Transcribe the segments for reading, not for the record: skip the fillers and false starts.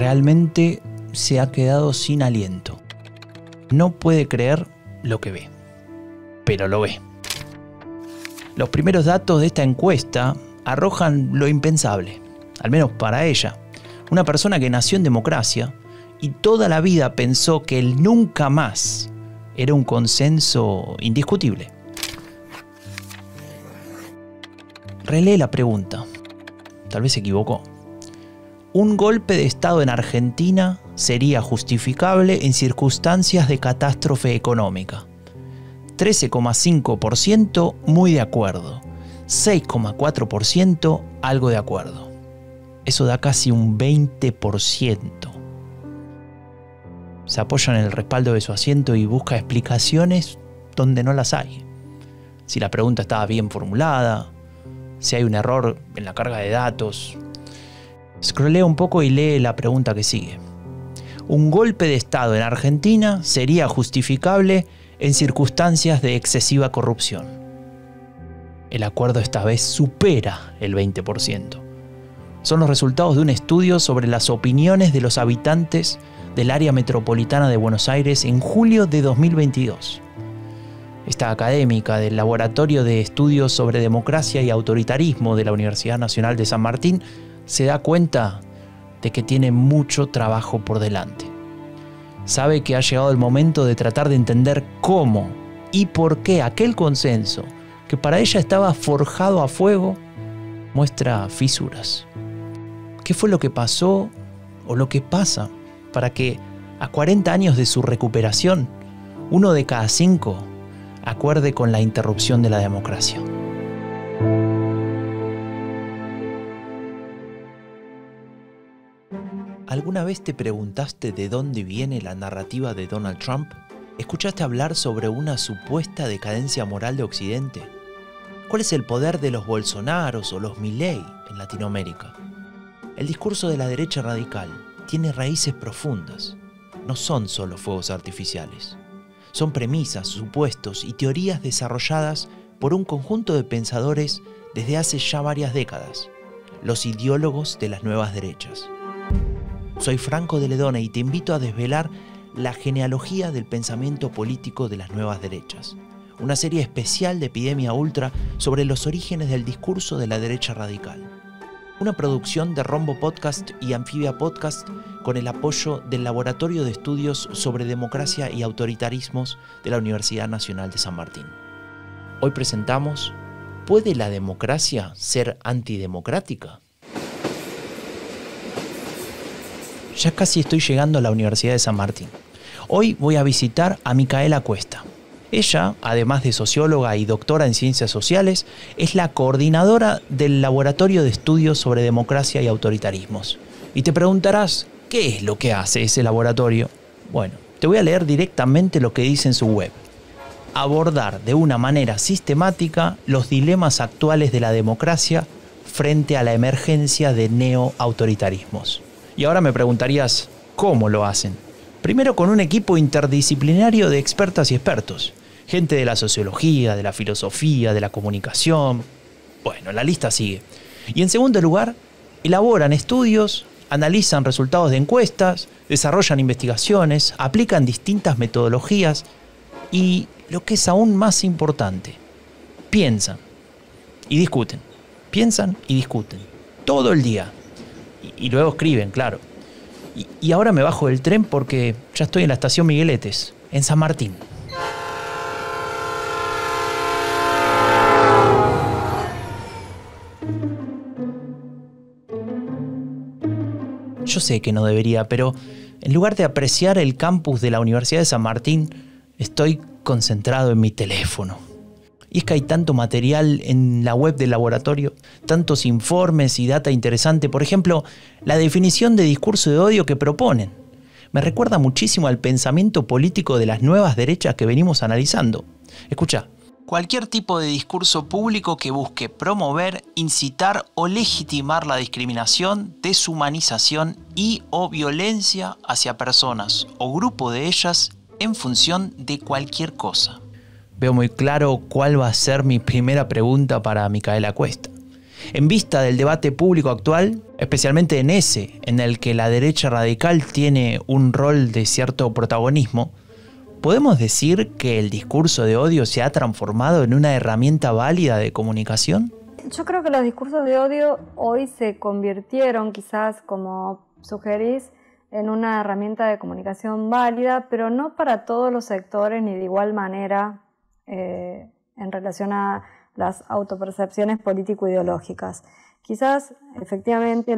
realmente se ha quedado sin aliento. No puede creer lo que ve, pero lo ve. Los primeros datos de esta encuesta arrojan lo impensable, al menos para ella. Una persona que nació en democracia y toda la vida pensó que el nunca más era un consenso indiscutible. Relee la pregunta. Tal vez se equivocó. ¿Un golpe de Estado en Argentina sería justificable en circunstancias de catástrofe económica? 13,5% muy de acuerdo. 6,4% algo de acuerdo. Eso da casi un 20%. Se apoya en el respaldo de su asiento y busca explicaciones donde no las hay. Si la pregunta estaba bien formulada, si hay un error en la carga de datos. Scrollea un poco y lee la pregunta que sigue. ¿Un golpe de Estado en Argentina sería justificable en circunstancias de excesiva corrupción? El acuerdo esta vez supera el 20%. Son los resultados de un estudio sobre las opiniones de los habitantes del área metropolitana de Buenos Aires en julio de 2022. Esta académica del Laboratorio de Estudios sobre Democracia y Autoritarismo de la Universidad Nacional de San Martín se da cuenta de que tiene mucho trabajo por delante. Sabe que ha llegado el momento de tratar de entender cómo y por qué aquel consenso, que para ella estaba forjado a fuego, muestra fisuras. ¿Qué fue lo que pasó o lo que pasa para que a 40 años de su recuperación, 1 de cada 5 acuerde con la interrupción de la democracia? ¿Alguna vez te preguntaste de dónde viene la narrativa de Donald Trump? ¿Escuchaste hablar sobre una supuesta decadencia moral de Occidente? ¿Cuál es el poder de los Bolsonaros o los Milei en Latinoamérica? El discurso de la derecha radical tiene raíces profundas. No son solo fuegos artificiales. Son premisas, supuestos y teorías desarrolladas por un conjunto de pensadores desde hace ya varias décadas, los ideólogos de las nuevas derechas. Soy Franco de Ledona y te invito a desvelar la genealogía del pensamiento político de las nuevas derechas, una serie especial de Epidemia Ultra sobre los orígenes del discurso de la derecha radical. Una producción de Rombo Podcast y Anfibia Podcast con el apoyo del Laboratorio de Estudios sobre Democracia y Autoritarismos de la Universidad Nacional de San Martín. Hoy presentamos ¿Puede la democracia ser antidemocrática? Ya casi estoy llegando a la Universidad de San Martín. Hoy voy a visitar a Micaela Cuesta. Ella, además de socióloga y doctora en ciencias sociales, es la coordinadora del Laboratorio de Estudios sobre Democracia y Autoritarismos. Y te preguntarás, ¿qué es lo que hace ese laboratorio? Bueno, te voy a leer directamente lo que dice en su web. Abordar de una manera sistemática los dilemas actuales de la democracia frente a la emergencia de neoautoritarismos. Y ahora me preguntarías, ¿cómo lo hacen? Primero con un equipo interdisciplinario de expertas y expertos. Gente de la sociología, de la filosofía, de la comunicación. Bueno, la lista sigue. Y en segundo lugar, elaboran estudios, analizan resultados de encuestas, desarrollan investigaciones, aplican distintas metodologías y, lo que es aún más importante, piensan y discuten. Piensan y discuten. Todo el día. Y luego escriben, claro. Y ahora me bajo del tren porque ya estoy en la estación Migueletes, en San Martín. Yo sé que no debería, pero en lugar de apreciar el campus de la Universidad de San Martín, estoy concentrado en mi teléfono. Y es que hay tanto material en la web del laboratorio, tantos informes y data interesante. Por ejemplo, la definición de discurso de odio que proponen. Me recuerda muchísimo al pensamiento político de las nuevas derechas que venimos analizando. Escucha. Cualquier tipo de discurso público que busque promover, incitar o legitimar la discriminación, deshumanización y o violencia hacia personas o grupo de ellas en función de cualquier cosa. Veo muy claro cuál va a ser mi primera pregunta para Micaela Cuesta. En vista del debate público actual, especialmente en ese, en el que la derecha radical tiene un rol de cierto protagonismo, ¿podemos decir que el discurso de odio se ha transformado en una herramienta válida de comunicación? Yo creo que los discursos de odio hoy se convirtieron, quizás como sugerís, en una herramienta de comunicación válida, pero no para todos los sectores ni de igual manera en relación a las autopercepciones político-ideológicas. Quizás, efectivamente,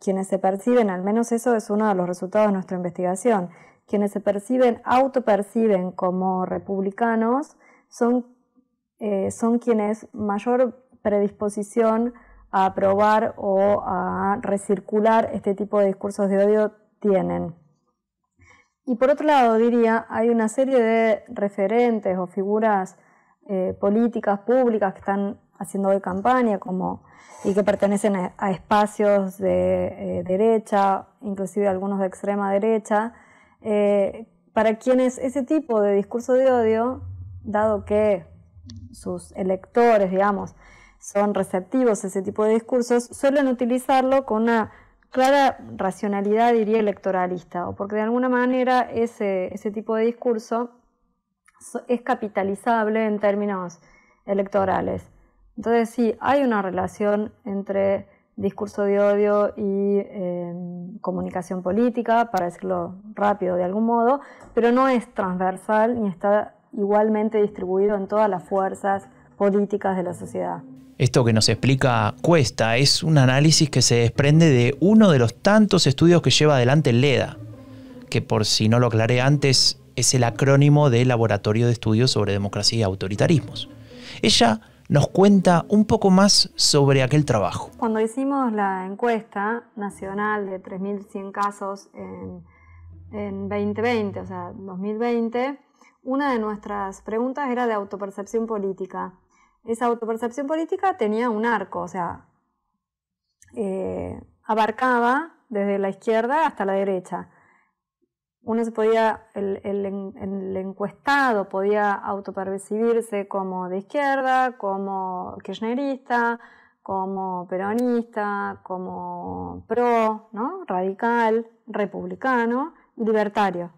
quienes se perciben, al menos eso es uno de los resultados de nuestra investigación, quienes se autoperciben como republicanos son quienes mayor predisposición a aprobar o a recircular este tipo de discursos de odio tienen. Y por otro lado, diría, hay una serie de referentes o figuras políticas públicas que están haciendo hoy campaña y que pertenecen a espacios de derecha, inclusive algunos de extrema derecha, para quienes ese tipo de discurso de odio, dado que sus electores, digamos, son receptivos a ese tipo de discursos, suelen utilizarlo con una clara racionalidad, diría, electoralista, o porque de alguna manera ese tipo de discurso es capitalizable en términos electorales. Entonces sí, hay una relación entre discurso de odio y comunicación política, para decirlo rápido de algún modo, pero no es transversal ni está igualmente distribuido en todas las fuerzas políticas de la sociedad. Esto que nos explica Cuesta es un análisis que se desprende de uno de los tantos estudios que lleva adelante el LEDA, que por si no lo aclaré antes, es el acrónimo del Laboratorio de Estudios sobre Democracia y Autoritarismos. Ella nos cuenta un poco más sobre aquel trabajo. Cuando hicimos la encuesta nacional de 3.100 casos en 2020, o sea, 2020, una de nuestras preguntas era de autopercepción política. Esa autopercepción política tenía un arco, o sea, abarcaba desde la izquierda hasta la derecha. El encuestado podía autopercibirse como de izquierda, como kirchnerista, como peronista, como pro, ¿no? Radical, republicano y libertario.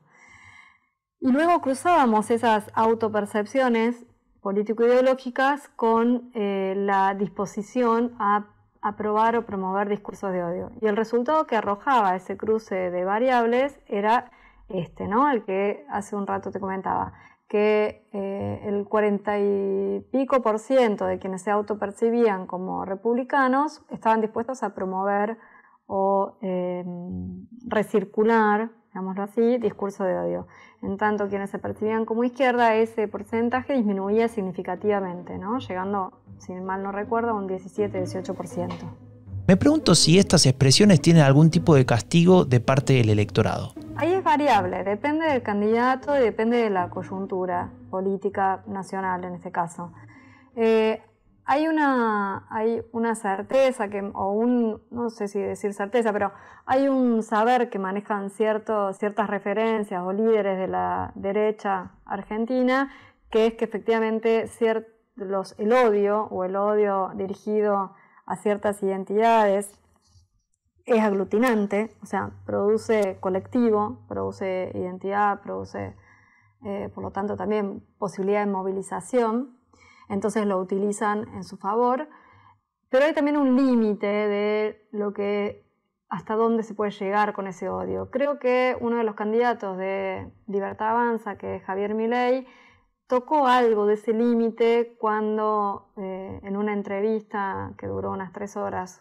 Y luego cruzábamos esas autopercepciones político-ideológicas con la disposición a aprobar o promover discursos de odio. Y el resultado que arrojaba ese cruce de variables era ¿no? El que hace un rato te comentaba, que el 40 y pico % de quienes se autopercibían como republicanos estaban dispuestos a promover o recircular, digámoslo así, discurso de odio. En tanto, quienes se percibían como izquierda, ese porcentaje disminuía significativamente, ¿no? Llegando, si mal no recuerdo, a un 17-18%. Me pregunto si estas expresiones tienen algún tipo de castigo de parte del electorado. Ahí es variable, depende del candidato y depende de la coyuntura política nacional en este caso. Hay una certeza, no sé si decir certeza, pero hay un saber que manejan ciertas referencias o líderes de la derecha argentina, que es que efectivamente el odio dirigido a ciertas identidades es aglutinante, o sea, produce colectivo, produce identidad, produce, por lo tanto, también posibilidad de movilización. Entonces lo utilizan en su favor, pero hay también un límite de hasta dónde se puede llegar con ese odio. Creo que uno de los candidatos de Libertad Avanza, que es Javier Milei, tocó algo de ese límite cuando en una entrevista que duró unas 3 horas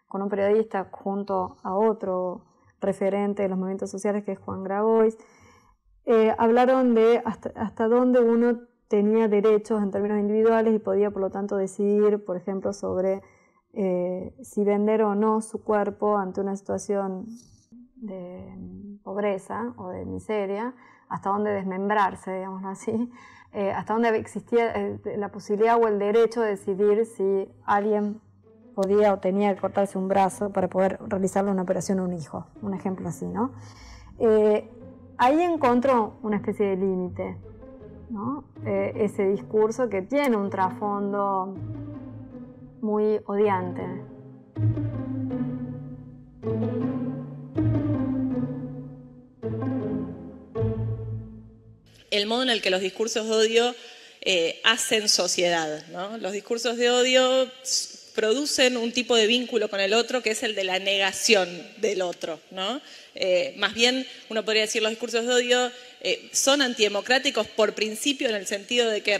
con un periodista junto a otro referente de los movimientos sociales, que es Juan Grabois, hablaron de hasta dónde uno tenía derechos en términos individuales y podía, por lo tanto, decidir, por ejemplo, sobre si vender o no su cuerpo ante una situación de pobreza o de miseria, hasta dónde desmembrarse, digámoslo así, hasta dónde existía la posibilidad o el derecho de decidir si alguien podía o tenía que cortarse un brazo para poder realizarle una operación a un hijo, un ejemplo así, ¿no? Ahí encontró una especie de límite, ¿no? Ese discurso que tiene un trasfondo muy odiante. El modo en el que los discursos de odio hacen sociedad, ¿no? Los discursos de odio producen un tipo de vínculo con el otro que es el de la negación del otro, ¿no? Más bien, uno podría decir, los discursos de odio son antidemocráticos por principio, en el sentido de que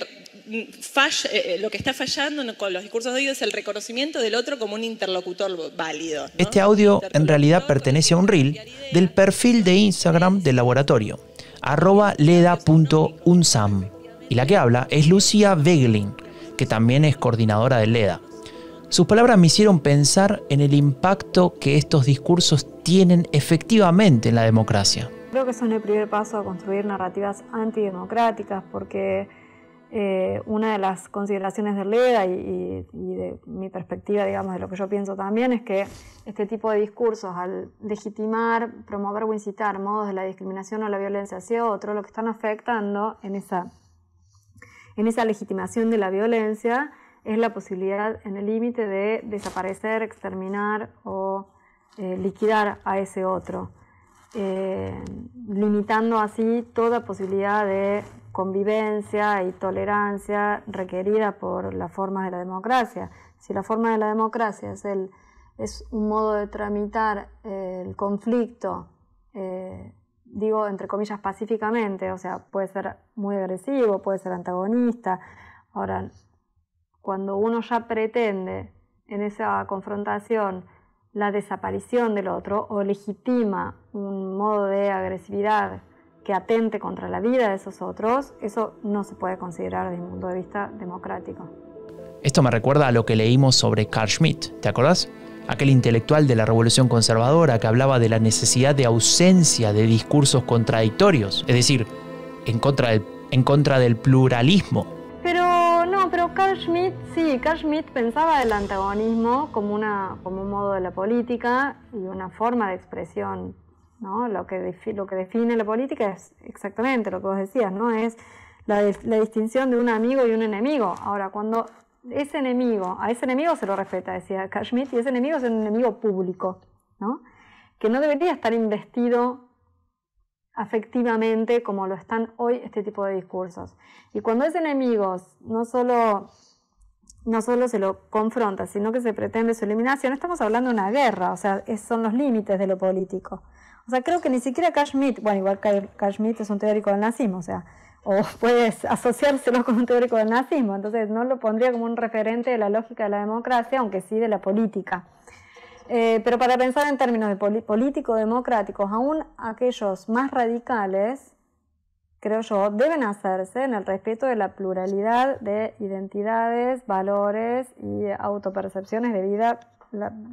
lo que está fallando con los discursos de odio es el reconocimiento del otro como un interlocutor válido, ¿no? Este audio en realidad pertenece a un reel del perfil de Instagram del laboratorio, @leda.unsam. Y la que habla es Lucia Wegelin, que también es coordinadora del LEDA. Sus palabras me hicieron pensar en el impacto que estos discursos tienen efectivamente en la democracia. Creo que son el primer paso a construir narrativas antidemocráticas, porque una de las consideraciones del LEDA y de mi perspectiva, digamos, de lo que yo pienso también, es que este tipo de discursos, al legitimar, promover o incitar modos de la discriminación o la violencia hacia otro, lo que están afectando en esa legitimación de la violencia es la posibilidad, en el límite, de desaparecer, exterminar o liquidar a ese otro, limitando así toda posibilidad de convivencia y tolerancia requerida por las formas de la democracia. Si la forma de la democracia es un modo de tramitar el conflicto, digo entre comillas pacíficamente, o sea, puede ser muy agresivo, puede ser antagonista. Ahora, cuando uno ya pretende en esa confrontación la desaparición del otro o legitima un modo de agresividad que atente contra la vida de esos otros, eso no se puede considerar desde un punto de vista democrático. Esto me recuerda a lo que leímos sobre Carl Schmitt, ¿te acordás? Aquel intelectual de la Revolución Conservadora que hablaba de la necesidad de ausencia de discursos contradictorios, es decir, en contra del pluralismo. Pero Carl Schmitt pensaba el antagonismo como un modo de la política y una forma de expresión, ¿no? Lo que define la política es exactamente lo que vos decías, ¿no? Es la distinción de un amigo y un enemigo. Ahora, cuando a ese enemigo se lo respeta, decía Carl Schmitt, y ese enemigo es un enemigo público, ¿no? Que no debería estar investido afectivamente como lo están hoy este tipo de discursos. Y cuando ese enemigo no solo se lo confronta, sino que se pretende su eliminación, estamos hablando de una guerra, o sea, son los límites de lo político. O sea, creo que ni siquiera Carl Schmitt, bueno, igual Carl Schmitt es un teórico del nazismo, o sea, o puedes asociárselo con un teórico del nazismo, entonces no lo pondría como un referente de la lógica de la democracia, aunque sí de la política. Pero para pensar en términos de político-democráticos, aún aquellos más radicales, creo yo, deben hacerse en el respeto de la pluralidad de identidades, valores y autopercepciones de vida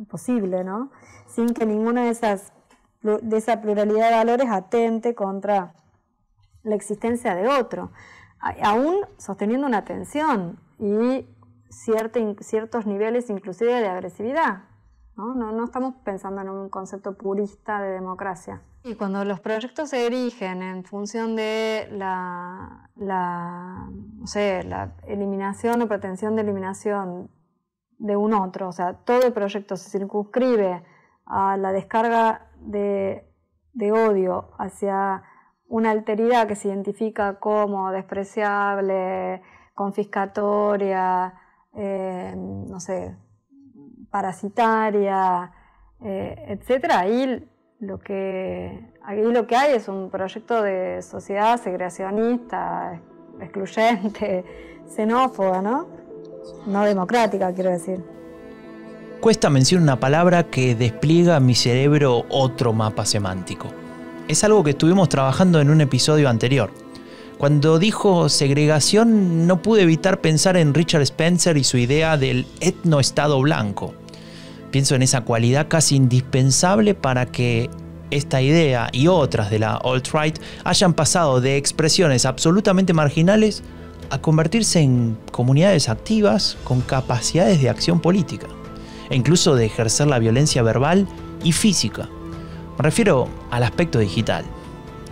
posible, ¿no? Sin que ninguna de esa pluralidad de valores atente contra la existencia de otro, aún sosteniendo una tensión y ciertos niveles inclusive de agresividad. No estamos pensando en un concepto purista de democracia. Y cuando los proyectos se erigen en función de la eliminación o pretensión de eliminación de un otro, o sea, todo el proyecto se circunscribe a la descarga de odio hacia una alteridad que se identifica como despreciable, confiscatoria, parasitaria, etcétera. Ahí lo que hay es un proyecto de sociedad segregacionista, excluyente, xenófoba, no democrática, quiero decir. Cuesta mencionar una palabra que despliega en mi cerebro otro mapa semántico. Es algo que estuvimos trabajando en un episodio anterior. Cuando dijo segregación, no pude evitar pensar en Richard Spencer y su idea del etnoestado blanco. Pienso en esa cualidad casi indispensable para que esta idea y otras de la alt-right hayan pasado de expresiones absolutamente marginales a convertirse en comunidades activas con capacidades de acción política, e incluso de ejercer la violencia verbal y física. Me refiero al aspecto digital,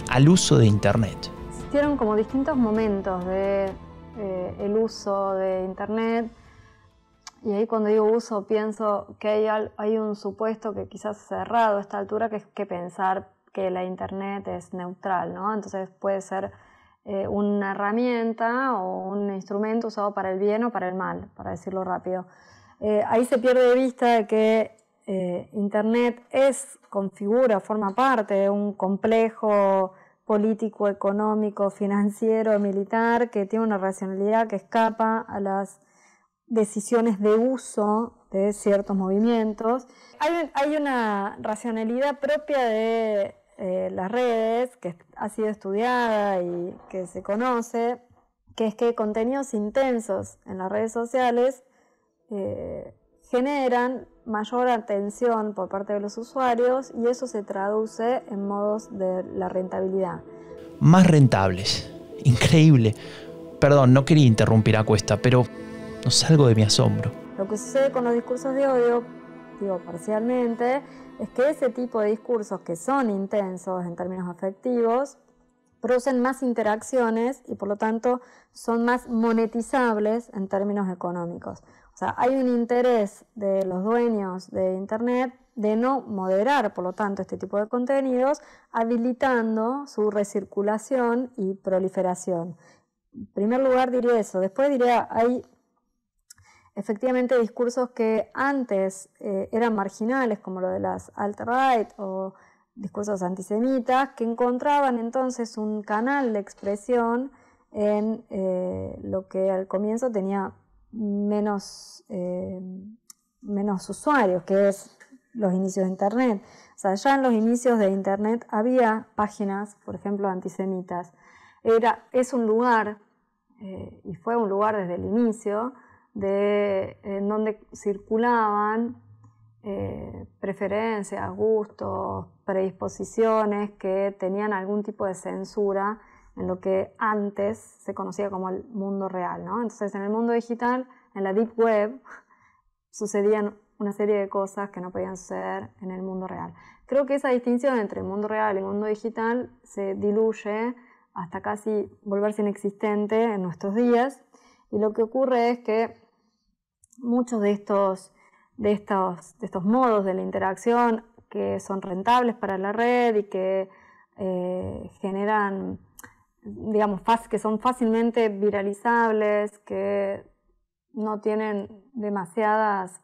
al uso de Internet. Existieron como distintos momentos de el uso de Internet. y ahí cuando digo uso pienso que hay un supuesto que quizás cerrado a esta altura, que es que pensar que la Internet es neutral, ¿no? Entonces puede ser una herramienta o un instrumento usado para el bien o para el mal, para decirlo rápido. Ahí se pierde de vista de que Internet configura, forma parte de un complejo político, económico, financiero, militar, que tiene una racionalidad que escapa a las decisiones de uso de ciertos movimientos. Hay una racionalidad propia de las redes, que ha sido estudiada y que se conoce, que es que contenidos intensos en las redes sociales generan mayor atención por parte de los usuarios y eso se traduce en modos de la rentabilidad. Más rentables. Increíble. Perdón, no quería interrumpir a Cuesta, pero no salgo de mi asombro. Lo que sucede con los discursos de odio, digo parcialmente, es que ese tipo de discursos que son intensos en términos afectivos producen más interacciones y por lo tanto son más monetizables en términos económicos. O sea, hay un interés de los dueños de Internet de no moderar, por lo tanto, este tipo de contenidos, habilitando su recirculación y proliferación. En primer lugar diría eso. Después diría, hay efectivamente discursos que antes eran marginales, como lo de las alt-right o discursos antisemitas, que encontraban entonces un canal de expresión en lo que al comienzo tenía menos usuarios, que es los inicios de Internet. O sea, ya en los inicios de Internet había páginas, por ejemplo, antisemitas. Es un lugar, y fue un lugar desde el inicio, en donde circulaban preferencias, gustos, predisposiciones que tenían algún tipo de censura en lo que antes se conocía como el mundo real, ¿no? Entonces, en el mundo digital, en la Deep Web, sucedían una serie de cosas que no podían suceder en el mundo real. Creo que esa distinción entre el mundo real y el mundo digital se diluye hasta casi volverse inexistente en nuestros días, y lo que ocurre es que muchos de estos modos de la interacción que son rentables para la red y que generan, digamos, que son fácilmente viralizables, que no tienen demasiadas,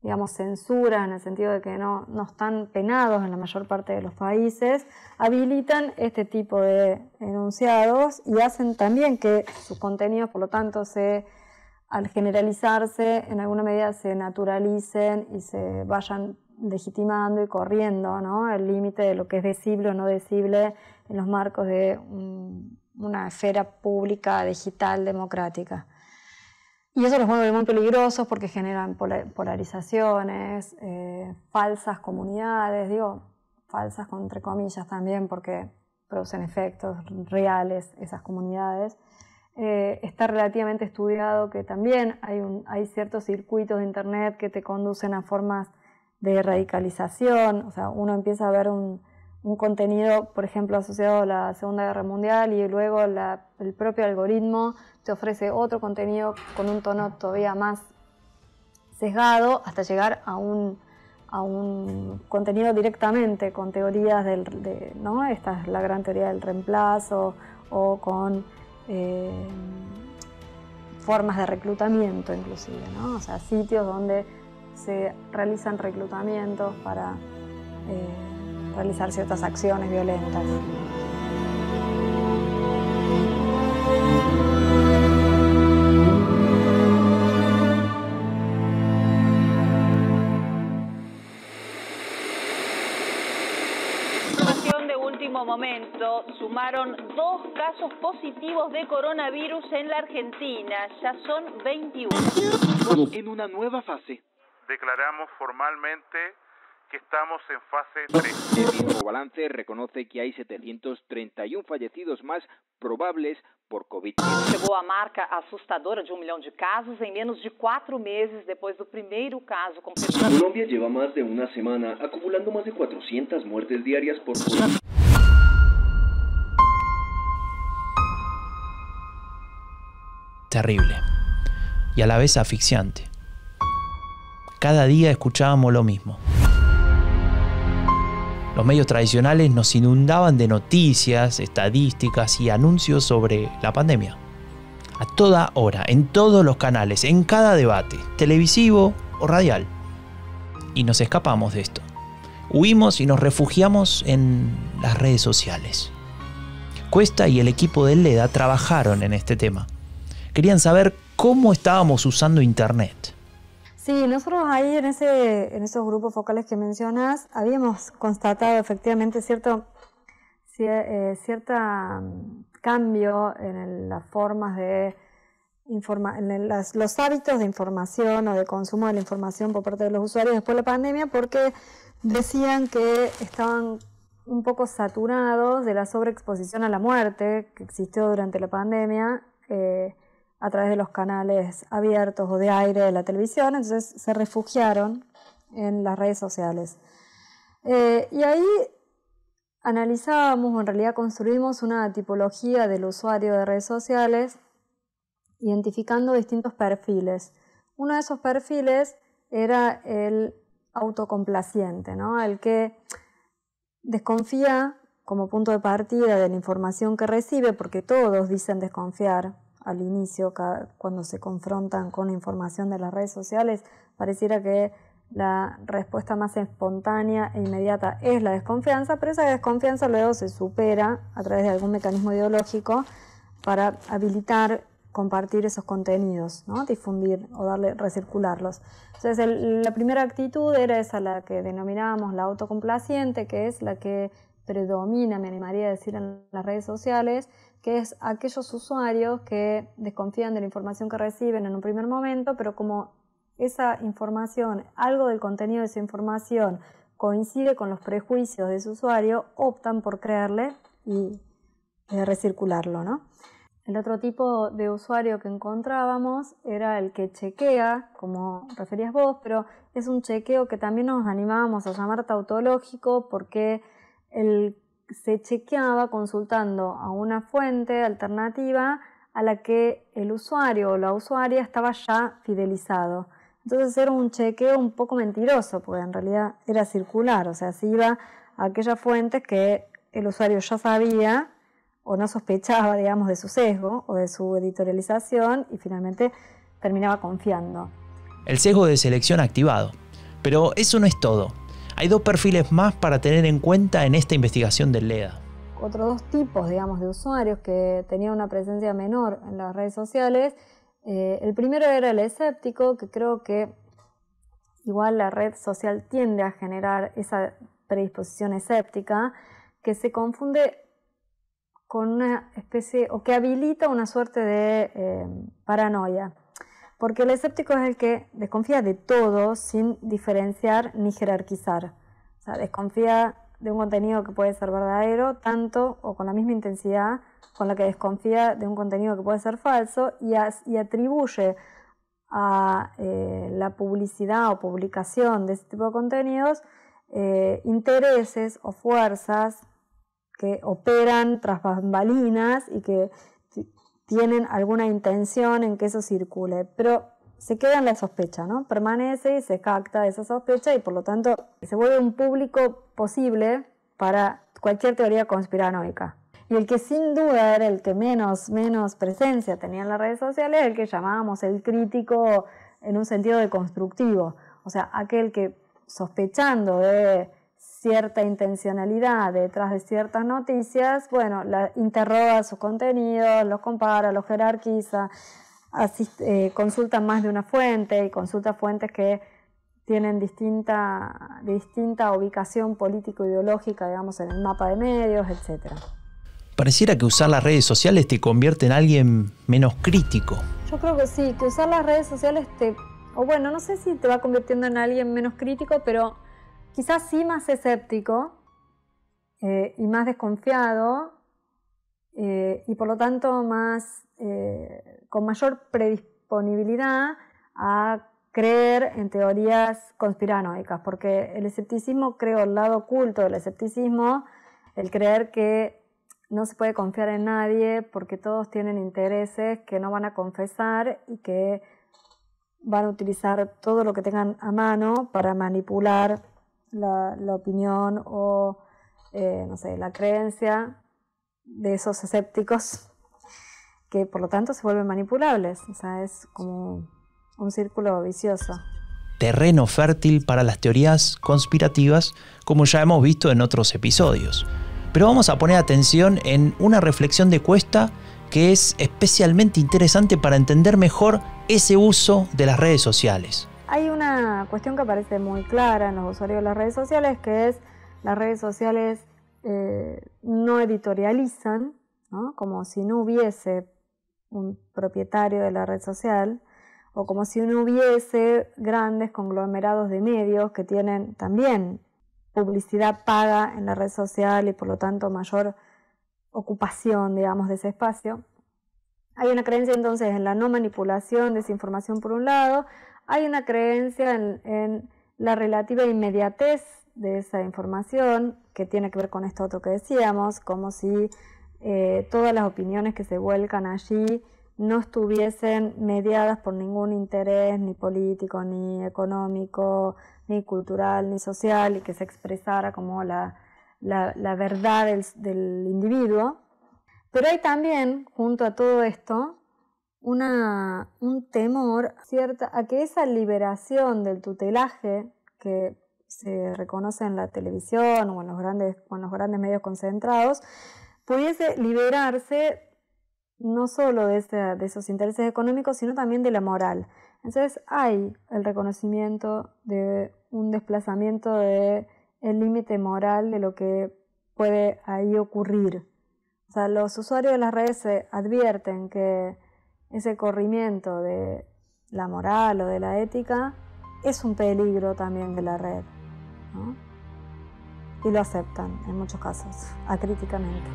digamos, censura en el sentido de que no están penados en la mayor parte de los países, habilitan este tipo de enunciados y hacen también que sus contenidos, por lo tanto, al generalizarse, en alguna medida se naturalicen y se vayan legitimando y corriendo, ¿no?, el límite de lo que es decible o no decible en los marcos de una esfera pública, digital, democrática. Y eso los vuelve muy peligrosos porque generan polarizaciones, falsas comunidades, digo falsas entre comillas también porque producen efectos reales esas comunidades. Está relativamente estudiado que también hay ciertos circuitos de Internet que te conducen a formas de radicalización. O sea, uno empieza a ver un contenido, por ejemplo, asociado a la Segunda Guerra Mundial y luego el propio algoritmo te ofrece otro contenido con un tono todavía más sesgado hasta llegar a un contenido directamente con teorías ¿no? Esta es la gran teoría del reemplazo o con formas de reclutamiento inclusive, ¿no? O sea, sitios donde se realizan reclutamientos para realizar ciertas acciones violentas. De último momento, sumaron 2 casos positivos de coronavirus en la Argentina. Ya son 21. En una nueva fase. Declaramos formalmente que estamos en fase 3. El mismo balance reconoce que hay 731 fallecidos más probables por COVID. Chegou a marca assustadora de 1 milhão de casos em menos de 4 meses depois do primeiro caso confirmado. Colombia lleva más de una semana acumulando más de 400 muertes diarias por COVID. Terrible y a la vez asfixiante. Cada día escuchábamos lo mismo. Los medios tradicionales nos inundaban de noticias, estadísticas y anuncios sobre la pandemia. A toda hora, en todos los canales, en cada debate, televisivo o radial. Y nos escapamos de esto. Huimos y nos refugiamos en las redes sociales. Cuesta y el equipo del LEDA trabajaron en este tema. Querían saber cómo estábamos usando Internet. Sí, nosotros ahí en esos grupos focales que mencionas habíamos constatado efectivamente cierto cambio en las formas de los hábitos de información o de consumo de la información por parte de los usuarios después de la pandemia, porque decían que estaban un poco saturados de la sobreexposición a la muerte que existió durante la pandemia a través de los canales abiertos o de aire de la televisión, entonces se refugiaron en las redes sociales. Y ahí analizábamos, o en realidad construimos una tipología del usuario de redes sociales, identificando distintos perfiles. Uno de esos perfiles era el autocomplaciente, ¿no? El que desconfía como punto de partida de la información que recibe, porque todos dicen desconfiar al inicio, cuando se confrontan con la información de las redes sociales, pareciera que la respuesta más espontánea e inmediata es la desconfianza, pero esa desconfianza luego se supera a través de algún mecanismo ideológico para habilitar compartir esos contenidos, ¿no? Difundir o recircularlos. Entonces la primera actitud era esa, la que denominábamos la autocomplaciente, que es la que predomina, me animaría a decir, en las redes sociales, que es aquellos usuarios que desconfían de la información que reciben en un primer momento, pero como esa información, algo del contenido de esa información coincide con los prejuicios de ese usuario, optan por creerle y recircularlo, ¿no? El otro tipo de usuario que encontrábamos era el que chequea, como referías vos, pero es un chequeo que también nos animábamos a llamar tautológico, porque se chequeaba consultando a una fuente alternativa a la que el usuario o la usuaria estaba ya fidelizado. Entonces era un chequeo un poco mentiroso, porque en realidad era circular, o sea, se iba a aquellas fuentes que el usuario ya sabía o no sospechaba, digamos, de su sesgo o de su editorialización, y finalmente terminaba confiando. El sesgo de selección activado. Pero eso no es todo. Hay dos perfiles más para tener en cuenta en esta investigación del LEDA. Otros dos tipos, digamos, de usuarios que tenían una presencia menor en las redes sociales. El primero era el escéptico, que creo que igual la red social tiende a generar esa predisposición escéptica, que se confunde con una especie, o que habilita una suerte de paranoia. Porque el escéptico es el que desconfía de todo sin diferenciar ni jerarquizar. O sea, desconfía de un contenido que puede ser verdadero, tanto o con la misma intensidad con la que desconfía de un contenido que puede ser falso, y atribuye a la publicidad o publicación de este tipo de contenidos intereses o fuerzas que operan tras bambalinas y que tienen alguna intención en que eso circule, pero se queda en la sospecha, ¿no? Permanece y se capta esa sospecha, y por lo tanto se vuelve un público posible para cualquier teoría conspiranoica. Y el que sin duda era el que menos presencia tenía en las redes sociales, el que llamábamos el crítico en un sentido deconstructivo, o sea, aquel que, sospechando de cierta intencionalidad detrás de ciertas noticias, bueno, interroga sus contenidos, los compara, los jerarquiza, consulta más de una fuente y consulta fuentes que tienen distinta ubicación político-ideológica, digamos, en el mapa de medios, etc. Pareciera que usar las redes sociales te convierte en alguien menos crítico. Yo creo que sí, que usar las redes sociales no sé si te va convirtiendo en alguien menos crítico, pero quizás sí más escéptico y más desconfiado, y por lo tanto con mayor predisponibilidad a creer en teorías conspiranoicas, porque el escepticismo, creo, el lado oculto del escepticismo, el creer que no se puede confiar en nadie porque todos tienen intereses que no van a confesar y que van a utilizar todo lo que tengan a mano para manipular la opinión o, no sé, la creencia de esos escépticos, que por lo tanto se vuelven manipulables. O sea, es como un círculo vicioso. Terreno fértil para las teorías conspirativas, como ya hemos visto en otros episodios. Pero vamos a poner atención en una reflexión de Cuesta que es especialmente interesante para entender mejor ese uso de las redes sociales. Hay una cuestión que aparece muy clara en los usuarios de las redes sociales, que es las redes sociales no editorializan, ¿no? Como si no hubiese un propietario de la red social, o como si no hubiese grandes conglomerados de medios que tienen también publicidad paga en la red social y por lo tanto mayor ocupación, digamos, de ese espacio. Hay una creencia entonces en la no manipulación de esa información por un lado, hay una creencia en la relativa inmediatez de esa información, que tiene que ver con esto otro que decíamos, como si todas las opiniones que se vuelcan allí no estuviesen mediadas por ningún interés ni político, ni económico, ni cultural, ni social, y que se expresara como la verdad del individuo. Pero hay también, junto a todo esto, un temor a que esa liberación del tutelaje que se reconoce en la televisión o en los grandes medios concentrados, pudiese liberarse no solo de esos intereses económicos, sino también de la moral. Entonces hay el reconocimiento de un desplazamiento del límite moral de lo que puede ahí ocurrir. O sea, los usuarios de las redes se advierten que ese corrimiento de la moral o de la ética es un peligro también de la red, ¿no? Y lo aceptan en muchos casos, acríticamente.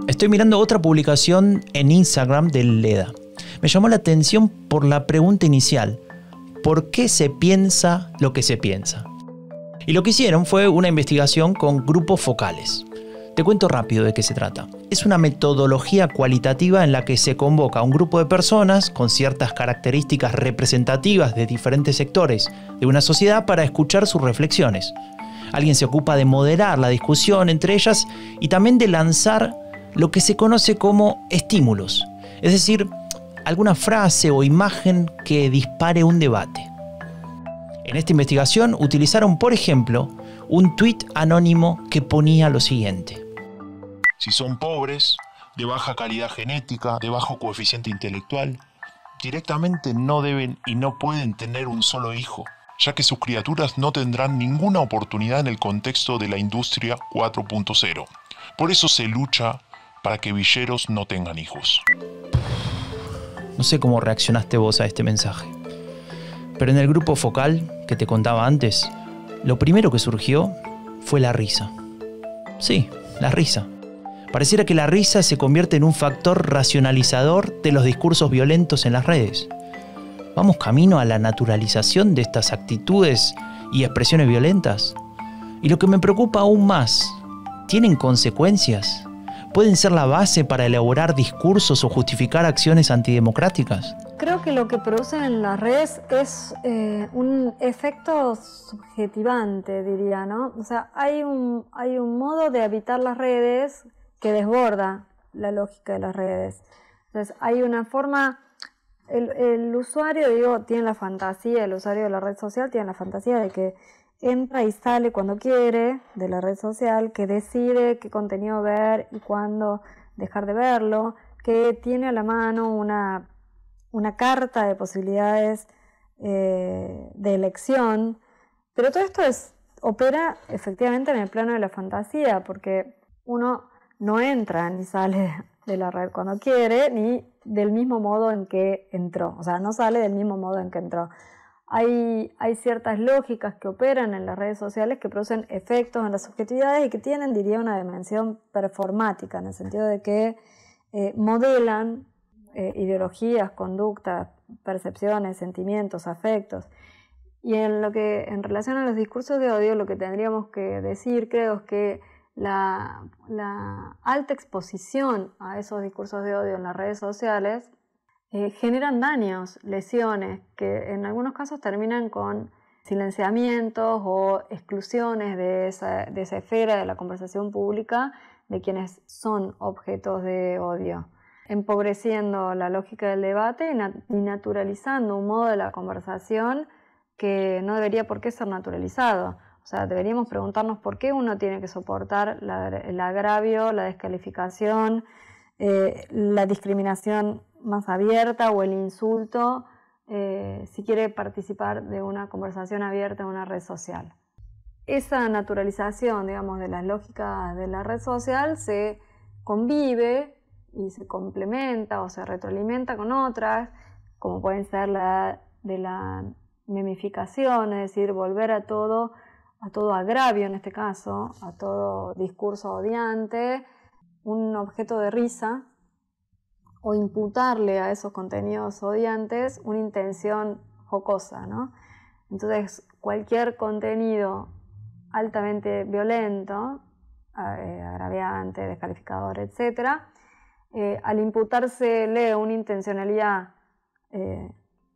Estoy mirando otra publicación en Instagram de Leda. Me llamó la atención por la pregunta inicial: ¿por qué se piensa lo que se piensa? Y lo que hicieron fue una investigación con grupos focales. Te cuento rápido de qué se trata. Es una metodología cualitativa en la que se convoca a un grupo de personas con ciertas características representativas de diferentes sectores de una sociedad para escuchar sus reflexiones. Alguien se ocupa de moderar la discusión entre ellas y también de lanzar lo que se conoce como estímulos, es decir, alguna frase o imagen que dispare un debate. En esta investigación utilizaron, por ejemplo, un tuit anónimo que ponía lo siguiente: si son pobres, de baja calidad genética, de bajo coeficiente intelectual, directamente no deben y no pueden tener un solo hijo, ya que sus criaturas no tendrán ninguna oportunidad en el contexto de la industria 4.0. Por eso se lucha para que villeros no tengan hijos. No sé cómo reaccionaste vos a este mensaje, pero en el grupo focal que te contaba antes, lo primero que surgió fue la risa. Sí, la risa. Pareciera que la risa se convierte en un factor racionalizador de los discursos violentos en las redes. ¿Vamos camino a la naturalización de estas actitudes y expresiones violentas? Y lo que me preocupa aún más, ¿tienen consecuencias? ¿Pueden ser la base para elaborar discursos o justificar acciones antidemocráticas? Creo que lo que producen en las redes es un efecto subjetivante, diría, ¿no? O sea, hay un modo de habitar las redes que desborda la lógica de las redes. Entonces, hay una forma... El usuario, tiene la fantasía, el usuario de la red social tiene la fantasía de que entra y sale cuando quiere de la red social, que decide qué contenido ver y cuándo dejar de verlo, que tiene a la mano una carta de posibilidades de elección. Pero todo esto opera efectivamente en el plano de la fantasía, porque uno no entra ni sale de la red cuando quiere, ni del mismo modo en que entró. O sea, no sale del mismo modo en que entró. Hay ciertas lógicas que operan en las redes sociales que producen efectos en las subjetividades y que tienen, diría, una dimensión performática, en el sentido de que modelan ideologías, conductas, percepciones, sentimientos, afectos. Y en relación a los discursos de odio, lo que tendríamos que decir, creo, es que la alta exposición a esos discursos de odio en las redes sociales generan daños, lesiones, que en algunos casos terminan con silenciamientos o exclusiones de esa esfera de la conversación pública de quienes son objetos de odio, empobreciendo la lógica del debate y naturalizando un modo de la conversación que no debería por qué ser naturalizado. O sea, deberíamos preguntarnos por qué uno tiene que soportar el agravio, la descalificación, la discriminación más abierta o el insulto si quiere participar de una conversación abierta en una red social. Esa naturalización, digamos, de las lógicas de la red social se convive y se complementa o se retroalimenta con otras, como pueden ser la de la memificación, es decir, volver a todo agravio en este caso, a todo discurso odiante, un objeto de risa, o imputarle a esos contenidos odiantes una intención jocosa, ¿no? Entonces, cualquier contenido altamente violento, agraviante, descalificador, etc., al imputársele una intencionalidad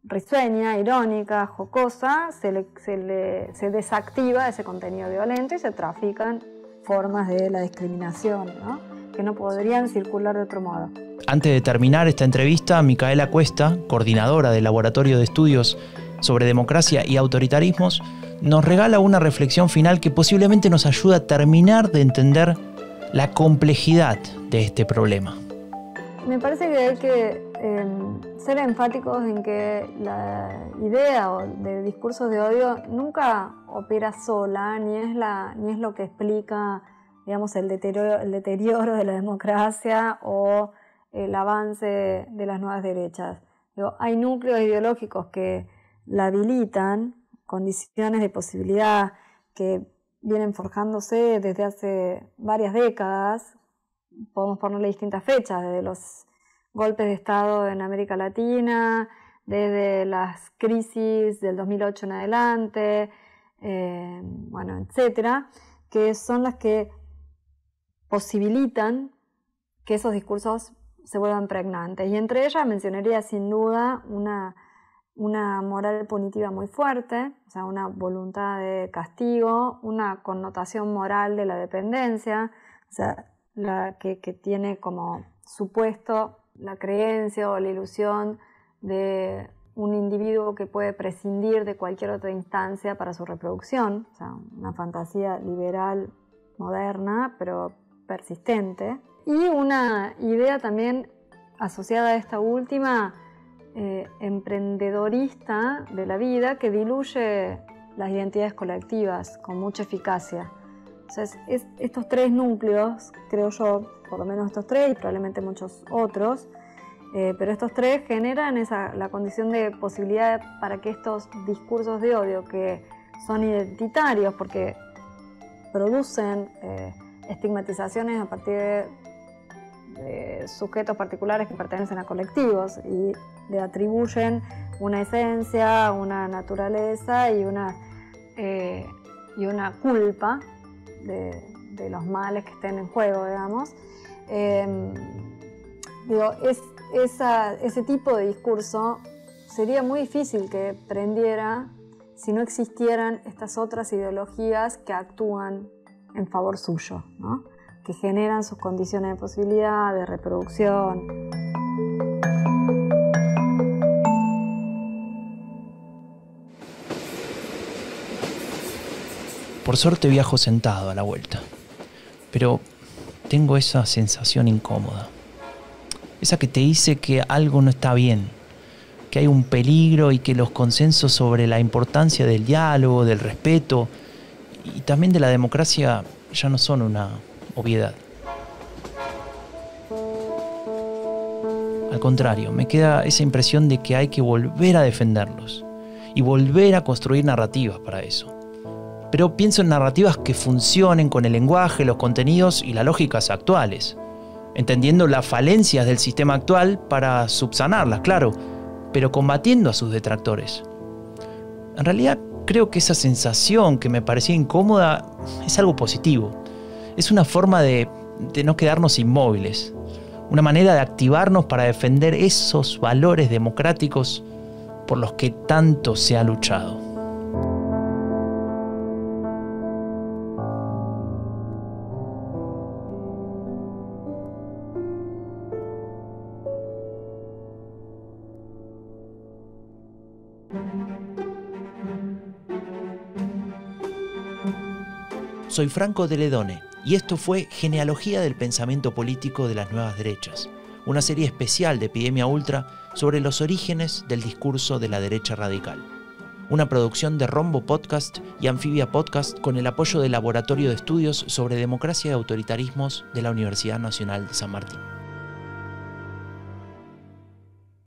risueña, irónica, jocosa, se desactiva ese contenido violento y se trafican formas de la discriminación, ¿no?, que no podrían circular de otro modo. Antes de terminar esta entrevista, Micaela Cuesta, coordinadora del Laboratorio de Estudios sobre Democracia y Autoritarismos, nos regala una reflexión final que posiblemente nos ayuda a terminar de entender la complejidad de este problema. Me parece que hay que ser enfáticos en que la idea de discursos de odio nunca opera sola, ni es lo que explica, digamos, el deterioro de la democracia o el avance de las nuevas derechas. Hay núcleos ideológicos que la habilitan, condiciones de posibilidad que vienen forjándose desde hace varias décadas. Podemos ponerle distintas fechas, desde los golpes de Estado en América Latina, desde las crisis del 2008 en adelante, etcétera, que son las que posibilitan que esos discursos se vuelvan pregnantes. Y entre ellas mencionaría sin duda una moral punitiva muy fuerte, o sea, una voluntad de castigo, una connotación moral de la dependencia, o sea, la que tiene como supuesto la creencia o la ilusión de un individuo que puede prescindir de cualquier otra instancia para su reproducción, o sea, una fantasía liberal moderna, pero persistente. Y una idea también asociada a esta última, emprendedorista de la vida, que diluye las identidades colectivas con mucha eficacia. Entonces, estos tres núcleos, creo yo, por lo menos estos tres y probablemente muchos otros, pero estos tres generan la condición de posibilidad para que estos discursos de odio, que son identitarios porque producen estigmatizaciones a partir de sujetos particulares que pertenecen a colectivos y le atribuyen una esencia, una naturaleza y una culpa de los males que estén en juego, digamos. Ese tipo de discurso sería muy difícil que prendiera si no existieran estas otras ideologías que actúan en favor suyo, ¿no?, que generan sus condiciones de posibilidad, de reproducción. Por suerte viajo sentado a la vuelta, pero tengo esa sensación incómoda, esa que te dice que algo no está bien, que hay un peligro y que los consensos sobre la importancia del diálogo, del respeto y también de la democracia ya no son una obviedad. Al contrario, me queda esa impresión de que hay que volver a defenderlos y volver a construir narrativas para eso. Pero pienso en narrativas que funcionen con el lenguaje, los contenidos y las lógicas actuales, entendiendo las falencias del sistema actual para subsanarlas, claro, pero combatiendo a sus detractores. En realidad, creo que esa sensación que me parecía incómoda es algo positivo. Es una forma de no quedarnos inmóviles. Una manera de activarnos para defender esos valores democráticos por los que tanto se ha luchado. Soy Franco de Ledone y esto fue Genealogía del Pensamiento Político de las Nuevas Derechas, una serie especial de Epidemia Ultra sobre los orígenes del discurso de la derecha radical. Una producción de Rombo Podcast y Anfibia Podcast con el apoyo del Laboratorio de Estudios sobre Democracia y Autoritarismos de la Universidad Nacional de San Martín.